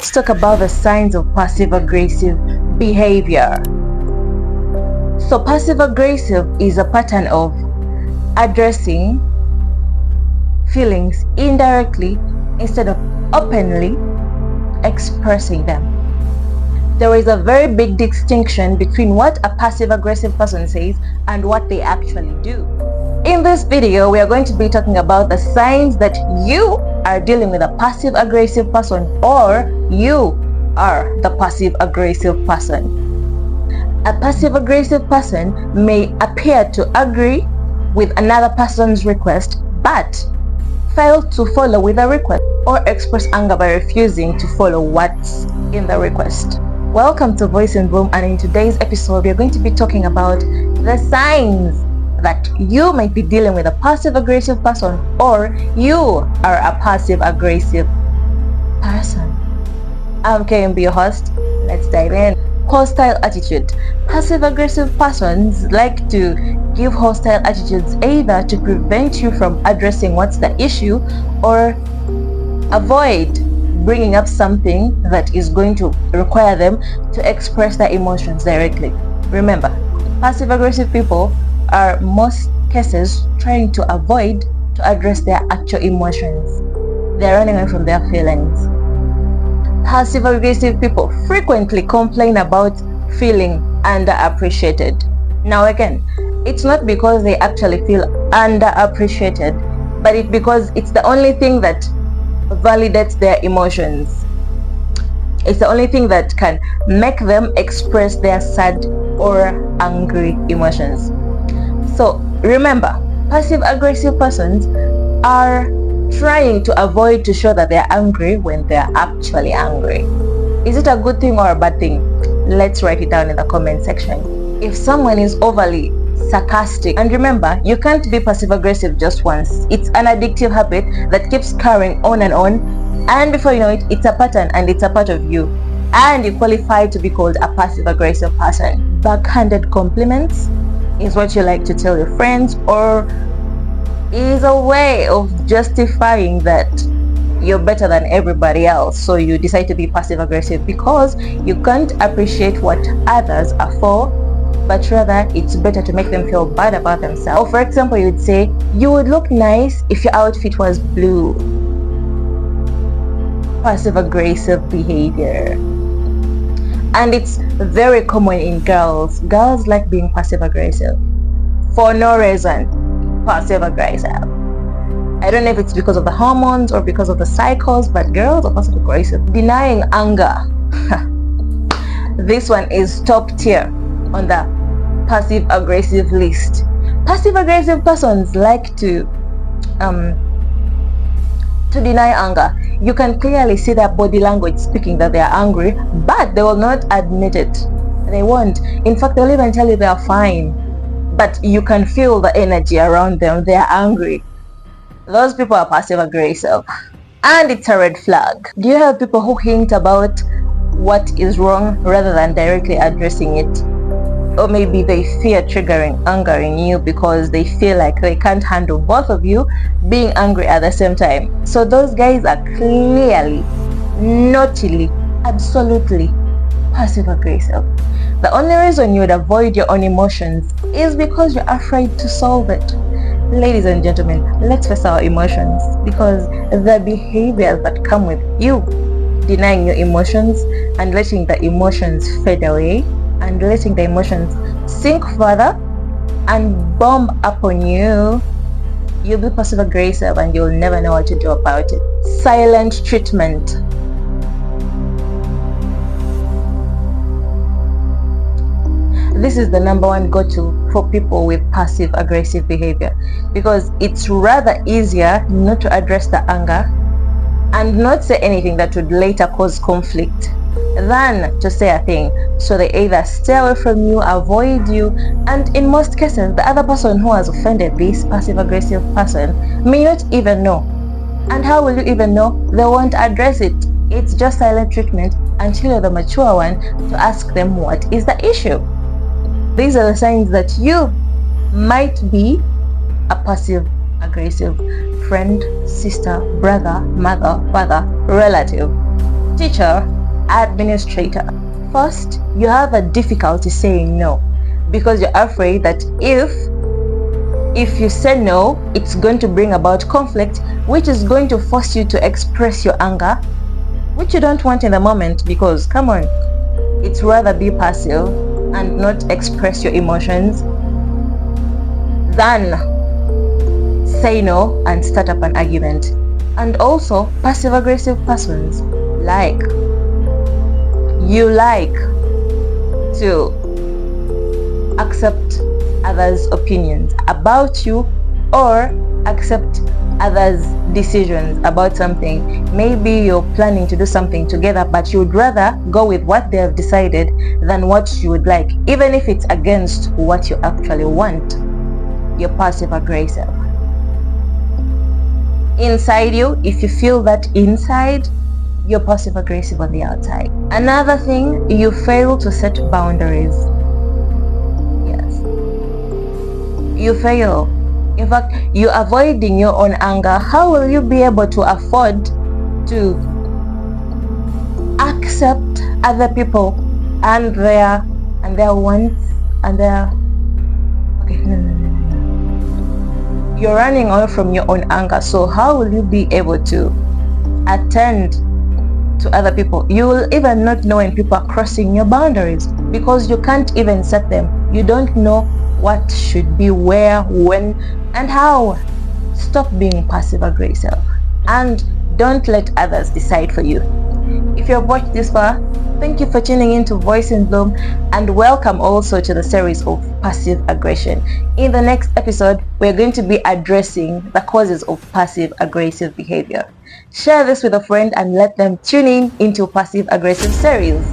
let's talk about the signs of passive-aggressive behavior. So passive-aggressive is a pattern of addressing feelings indirectly instead of openly expressing them. There is a very big distinction between what a passive-aggressive person says and what they actually do. In this video, we are going to be talking about the signs that you are dealing with a passive-aggressive person, or you are the passive-aggressive person. A passive-aggressive person may appear to agree with another person's request, but fail to follow with the request or express anger by refusing to follow what's in the request. Welcome to Voice in Bloom, and in today's episode, we are going to be talking about the signs that you might be dealing with a passive-aggressive person, or you are a passive-aggressive person. I'm KMB, your host. Let's dive in. Hostile attitude. Passive-aggressive persons like to give hostile attitudes either to prevent you from addressing what's the issue or avoid bringing up something that is going to require them to express their emotions directly. Remember, passive-aggressive people are most cases trying to avoid to address their actual emotions. They're running away from their feelings. Passive-aggressive people frequently complain about feeling underappreciated. Now again, it's not because they actually feel underappreciated, but it's because it's the only thing that validates their emotions. It's the only thing that can make them express their sad or angry emotions. So remember, passive-aggressive persons are trying to avoid to show that they're angry when they're actually angry. Is it a good thing or a bad thing? Let's write it down in the comment section. If someone is overly sarcastic, and remember, you can't be passive-aggressive just once. It's an addictive habit that keeps carrying on, and before you know it, it's a pattern and it's a part of you, and you qualify to be called a passive-aggressive person. Backhanded compliments is what you like to tell your friends, or is a way of justifying that you're better than everybody else, so you decide to be passive-aggressive because you can't appreciate what others are for, but rather it's better to make them feel bad about themselves. Or for example, you would say, you would look nice if your outfit was blue. Passive-aggressive behavior. And it's very common in girls. Girls like being passive-aggressive for no reason. Passive-aggressive. I don't know if it's because of the hormones or because of the cycles, but girls are passive-aggressive. Denying anger. This one is top tier on the passive-aggressive list. Passive-aggressive persons like to deny anger. You can clearly see their body language speaking that they are angry, but they will not admit it. They won't. In fact, they'll even tell you they are fine, but you can feel the energy around them. They are angry. Those people are passive-aggressive, and it's a red flag. Do you have people who hint about what is wrong rather than directly addressing it? Or maybe they fear triggering anger in you because they feel like they can't handle both of you being angry at the same time. So those guys are clearly, naughtily, absolutely passive-aggressive. The only reason you would avoid your own emotions is because you're afraid to solve it. Ladies and gentlemen, let's face our emotions, because the behaviors that come with you denying your emotions and letting the emotions fade away and letting the emotions sink further and bomb upon you, you'll be passive-aggressive and you'll never know what to do about it. Silent treatment. This is the number one go-to for people with passive-aggressive behavior, because it's rather easier not to address the anger and not say anything that would later cause conflict than to say a thing. So they either stay away from you, avoid you, and in most cases, the other person who has offended this passive-aggressive person may not even know. And how will you even know? They won't address it. It's just silent treatment until you're the mature one to ask them what is the issue. These are the signs that you might be a passive-aggressive friend, sister, brother, mother, father, relative, teacher, administrator. First, you have a difficulty saying no because you're afraid that if you say no, it's going to bring about conflict, which is going to force you to express your anger, which you don't want in the moment, because come on, it's rather be passive and not express your emotions than say no and start up an argument. And also, passive aggressive persons like to accept others' opinions about you or accept others' decisions about something. Maybe you're planning to do something together, but you would rather go with what they have decided than what you would like, even if it's against what you actually want. You're passive aggressive. Inside you, if you feel that inside, you're passive aggressive on the outside. Another thing, you fail to set boundaries. Yes. You fail. In fact, you're avoiding your own anger. How will you be able to afford to accept other people and their wants and their... Okay, no. You're running away from your own anger. So how will you be able to attend to other people? You will even not know when people are crossing your boundaries because you can't even set them. You don't know what should be where, when, and how. Stop being passive aggressive and don't let others decide for you. If you've watched this far, thank you for tuning in to Voice in Bloom, and welcome also to the series of passive aggression. In the next episode, we're going to be addressing the causes of passive aggressive behavior. Share this with a friend and let them tune in into passive aggressive series.